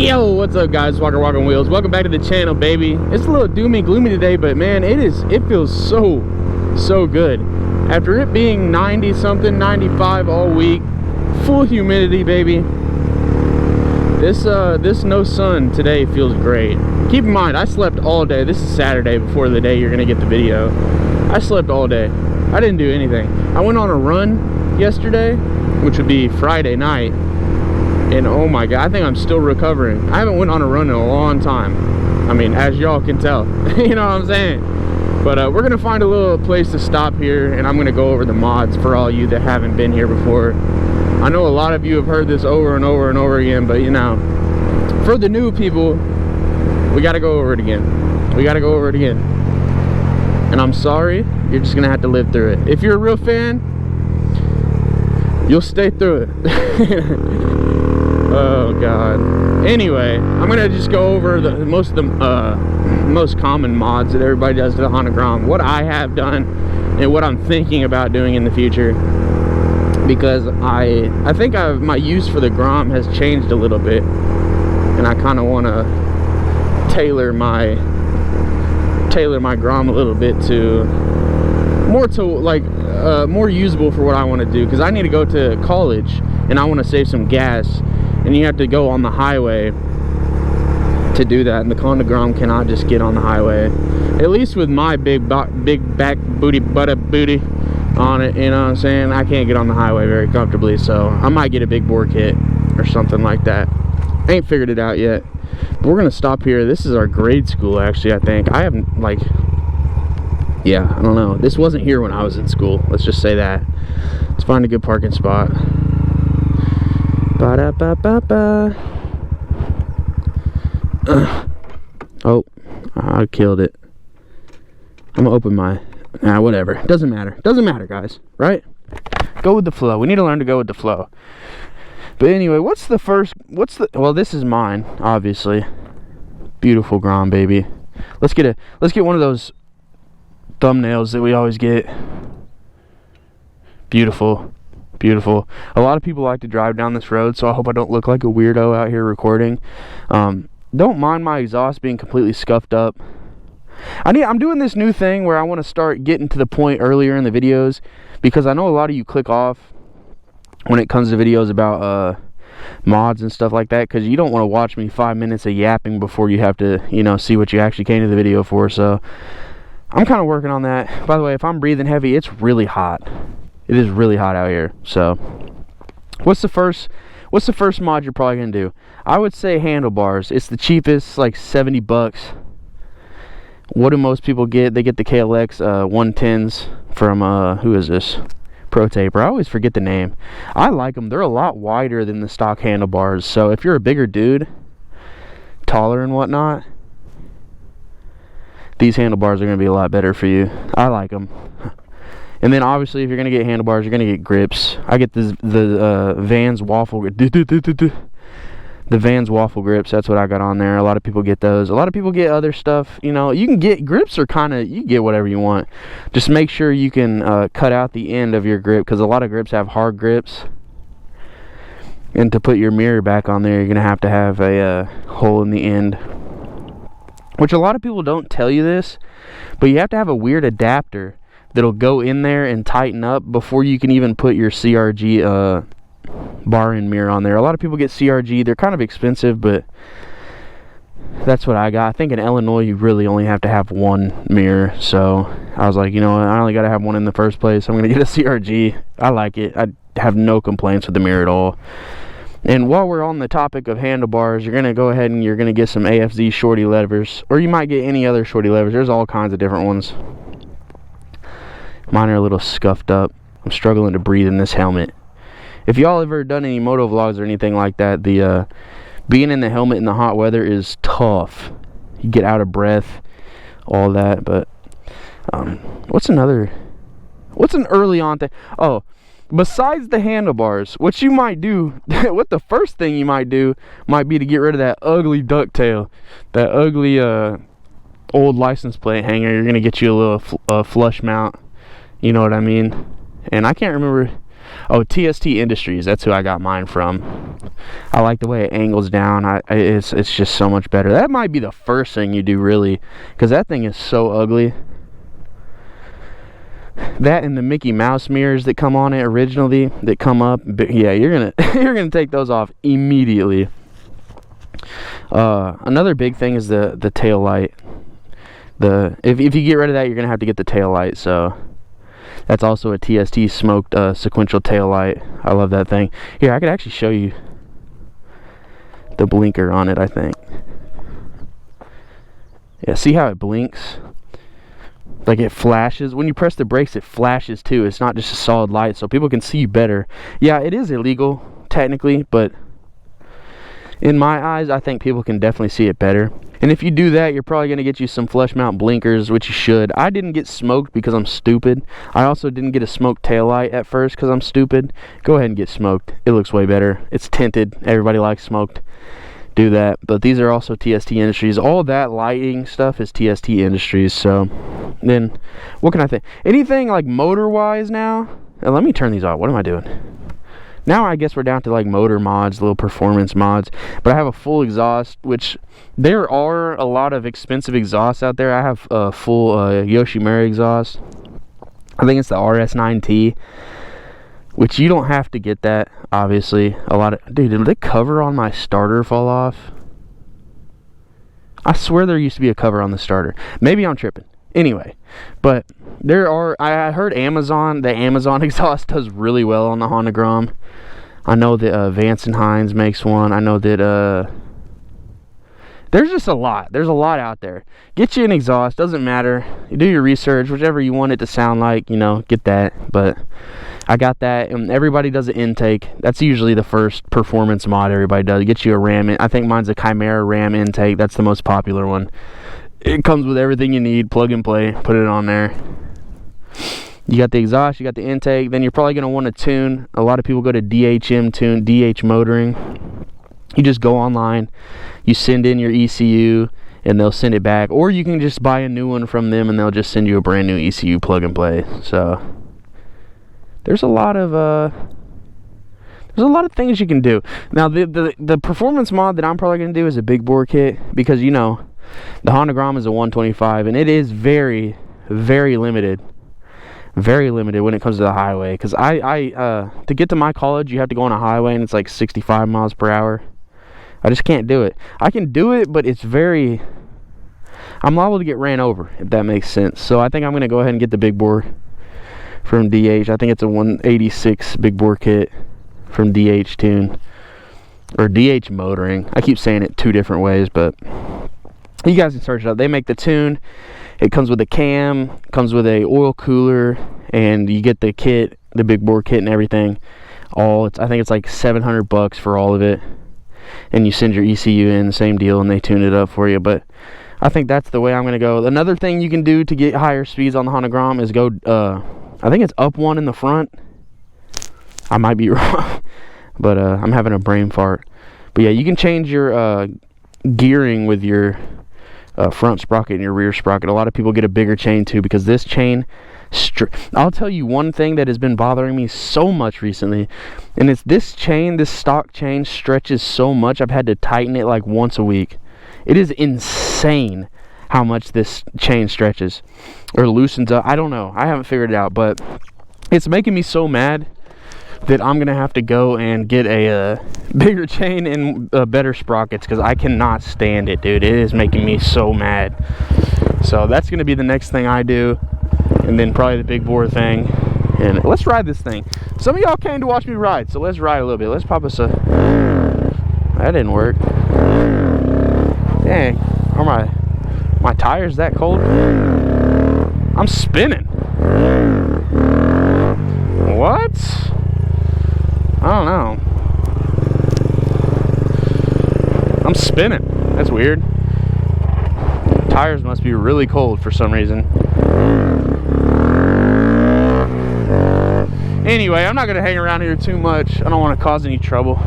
Yo, what's up guys? Walker Walking Wheels. Welcome back to the channel, baby. It's a little doomy gloomy today, but man, it feels so good. After it being 90 something, 95 all week, full humidity, baby. This no sun today feels great. Keep in mind, I slept all day. This is Saturday before the day you're gonna get the video. I slept all day. I didn't do anything. I went on a run yesterday, which would be Friday night. And oh my god, I think I'm still recovering. I haven't went on a run in a long time. I mean, as y'all can tell. You know what I'm saying? But we're gonna find a little place to stop here, and I'm gonna go over the mods for all you that haven't been here before. I know a lot of you have heard this over and over and over again, but you know, for the new people, we gotta go over it again. We gotta go over it again. And I'm sorry, you're just gonna have to live through it. If you're a real fan, you'll stay through it. Oh god. Anyway, I'm gonna just go over the most common mods that everybody does to the Honda GROM, what I have done and what I'm thinking about doing in the future, because I think my use for the GROM has changed a little bit, and I kind of want to tailor my GROM a little bit to more usable for what I want to do, because I need to go to college and I want to save some gas. And you have to go on the highway to do that, and the Honda GROM cannot just get on the highway. At least with my big back booty on it, you know what I'm saying? I can't get on the highway very comfortably, so I might get a big bore kit or something like that. I ain't figured it out yet. But we're gonna stop here. This is our grade school, actually. I think I haven't, yeah, I don't know. This wasn't here when I was in school. Let's just say that. Let's find a good parking spot. Ba-da-ba-ba-ba. Oh, I killed it. I'm gonna open my... whatever. Doesn't matter. Doesn't matter, guys. Right? Go with the flow. We need to learn to go with the flow. But anyway, well, this is mine, obviously. Beautiful GROM, baby. Let's get one of those thumbnails that we always get. Beautiful. Beautiful. A lot of people like to drive down this road, so I hope I don't look like a weirdo out here recording. Don't mind my exhaust being completely scuffed up. I'm doing this new thing where I want to start getting to the point earlier in the videos, because I know a lot of you click off when it comes to videos about mods and stuff like that, because you don't want to watch me 5 minutes of yapping before you have to, you know, see what you actually came to the video for. So I'm kind of working on that. By the way, if I'm breathing heavy, it's really hot. It is really hot out here. So what's the first mod you're probably gonna do? I would say handlebars. It's the cheapest, like 70 bucks. What do most people get? They get the KLX 110s from who is this? Pro Taper. I always forget the name. I like them. They're a lot wider than the stock handlebars, so if you're a bigger dude, taller and whatnot, these handlebars are gonna be a lot better for you. I like them. And then obviously, if you're gonna get handlebars, you're gonna get grips. I get the Vans Waffle, the Vans Waffle grips. That's what I got on there. A lot of people get those. A lot of people get other stuff. You know, you can get grips, or you get whatever you want. Just make sure you can cut out the end of your grip, because a lot of grips have hard grips. And to put your mirror back on there, you're gonna have to have a hole in the end. Which a lot of people don't tell you this, but you have to have a weird adapter that'll go in there and tighten up before you can even put your CRG bar and mirror on there. A lot of people get CRG. They're kind of expensive, but that's what I got. I think in Illinois you really only have to have one mirror, so I was like, you know what, I only got to have one in the first place. I'm gonna get a CRG. I like it. I have no complaints with the mirror at all. And while we're on the topic of handlebars, you're gonna go ahead and you're gonna get some AFZ shorty levers, or you might get any other shorty levers. There's all kinds of different ones. Mine are a little scuffed up. I'm struggling to breathe in this helmet. If y'all ever done any moto vlogs or anything like that, the being in the helmet in the hot weather is tough. You get out of breath, all that. But what's an early on thing? Oh, besides the handlebars, what you might do, what the first thing you might do might be to get rid of that ugly ducktail, that ugly old license plate hanger. You're gonna get you a little flush mount. You know what I mean? And I can't remember. Oh, TST Industries, that's who I got mine from. I like the way it angles down. It's just so much better. That might be the first thing you do, really, because that thing is so ugly. That and the Mickey Mouse mirrors that come on it originally, that come up, but yeah, you're gonna take those off immediately. Another big thing is the tail light. If you get rid of that, you're gonna have to get the tail light. So that's also a TST smoked sequential tail light. I love that thing. Here, I could actually show you the blinker on it, I think. Yeah, see how it blinks? Like it flashes. When you press the brakes, it flashes too. It's not just a solid light, so people can see better. Yeah, it is illegal technically, but in my eyes, I think people can definitely see it better. And if you do that, you're probably going to get you some flush mount blinkers, which you should. I didn't get smoked because I'm stupid. I also didn't get a smoked tail light at first because I'm stupid. Go ahead and get smoked. It looks way better. It's tinted. Everybody likes smoked. Do that. But these are also TST Industries. All that lighting stuff is TST Industries. So then what can I think? Anything like motor wise now? Let me turn these off. What am I doing? Now I guess we're down to like motor mods, little performance mods. But I have a full exhaust, which there are a lot of expensive exhausts out there. I have a full Yoshimura exhaust. I think it's the RS9T, which you don't have to get that, obviously. Dude, did the cover on my starter fall off? I swear there used to be a cover on the starter. Maybe I'm tripping. Anyway, but there are, I heard the Amazon exhaust does really well on the Honda GROM. I know that Vance and Hines makes one. I know that there's just a lot. There's a lot out there. Get you an exhaust, doesn't matter. You do your research, whichever you want it to sound like, you know, get that. But I got that, and everybody does an intake. That's usually the first performance mod everybody does. Get you a RAM. I think mine's a Chimera RAM intake. That's the most popular one. It comes with everything you need, plug and play, put it on there. You got the exhaust, you got the intake, then you're probably going to want to tune. A lot of people go to DHM Tune, DH Motoring. You just go online, you send in your ECU, and they'll send it back. Or you can just buy a new one from them, and they'll just send you a brand new ECU plug and play. So there's a lot of things you can do. Now the performance mod that I'm probably going to do is a big bore kit, because you know the Honda GROM is a 125, and it is very, very limited. Very limited when it comes to the highway. Because to get to my college, you have to go on a highway, and it's like 65 miles per hour. I just can't do it. I can do it, but it's very... I'm liable to get ran over, if that makes sense. So I think I'm going to go ahead and get the big bore from DH. I think it's a 186 big bore kit from DH Tune. Or DH Motoring. I keep saying it two different ways, but... you guys can search it up. They make the tune. It comes with a cam, comes with a oil cooler, and you get the kit, the big bore kit and everything. I think it's like $700 for all of it. And you send your ECU in, same deal, and they tune it up for you. But I think that's the way I'm going to go. Another thing you can do to get higher speeds on the Honda GROM is go, I think it's up one in the front. I might be wrong, but I'm having a brain fart. But yeah, you can change your gearing with your front sprocket and your rear sprocket. A lot of people get a bigger chain too, because this chain I'll tell you one thing that has been bothering me so much recently, and it's this stock chain stretches so much. I've had to tighten it like once a week. It is insane how much this chain stretches or loosens up. I don't know, I haven't figured it out, but it's making me so mad that I'm gonna have to go and get a bigger chain and better sprockets, because I cannot stand it, dude. It is making me so mad. So that's gonna be the next thing I do, and then probably the big bore thing. And let's ride this thing. Some of y'all came to watch me ride, so let's ride a little bit. Let's pop us a... that didn't work. Dang, are my tires that cold? I'm spinning. What? I don't know. I'm spinning. That's weird. Tires must be really cold for some reason. Anyway, I'm not going to hang around here too much. I don't want to cause any trouble.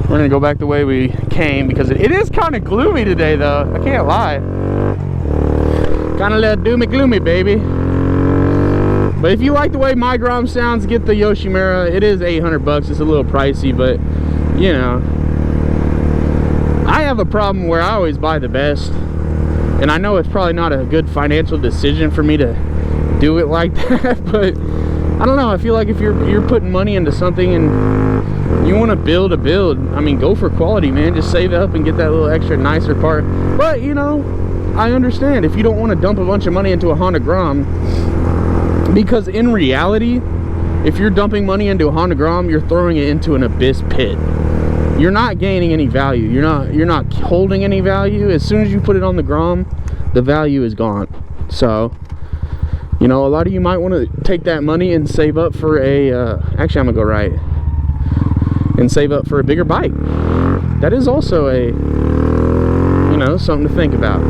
We're going to go back the way we came, because it is kind of gloomy today, though. I can't lie. Kind of a little doomy gloomy, baby. But if you like the way my GROM sounds, get the Yoshimura. It is 800 bucks. It's a little pricey, but you know, I have a problem where I always buy the best, and I know it's probably not a good financial decision for me to do it like that, but I don't know. I feel like if you're putting money into something and you want to build a build, I mean, go for quality, man. Just save up and get that little extra nicer part. But you know, I understand if you don't want to dump a bunch of money into a Honda GROM, because in reality, if you're dumping money into a Honda GROM, you're throwing it into an abyss pit. You're not gaining any value. You're not holding any value. As soon as you put it on the GROM, the value is gone. So, you know, a lot of you might want to take that money and save up for a actually I'm gonna go right and save up for a bigger bike. That is also a, you know, something to think about.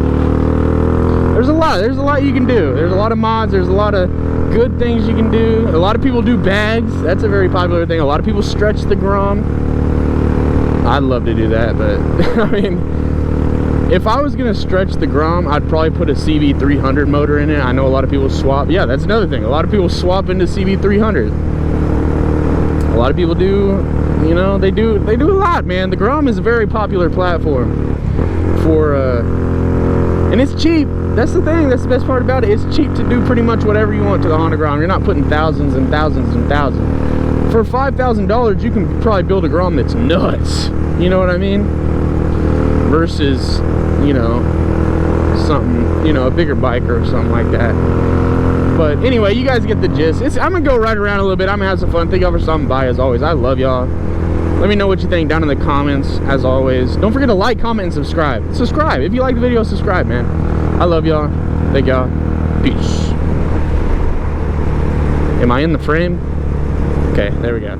There's a lot you can do. There's a lot of mods. There's a lot of good things you can do. A lot of people do bags. That's a very popular thing. A lot of people stretch the GROM. I'd love to do that, but I mean, if I was gonna stretch the GROM, I'd probably put a CB300 motor in it. I know a lot of people swap. Yeah, that's another thing. A lot of people swap into CB300. A lot of people do, you know, they do a lot, man. The GROM is a very popular platform for and it's cheap. That's the thing. That's the best part about it. It's cheap to do pretty much whatever you want to the Honda GROM. You're not putting thousands and thousands and thousands. For $5,000, you can probably build a GROM that's nuts. You know what I mean? Versus, you know, something, you know, a bigger bike or something like that. But anyway, you guys get the gist. I'm gonna go right around a little bit. I'm gonna have some fun. Thank y'all for stopping by as always. I love y'all. Let me know what you think down in the comments as always. Don't forget to like, comment, and subscribe. Subscribe. If you like the video, subscribe, man. I love y'all. Thank y'all. Peace. Am I in the frame? Okay, there we go.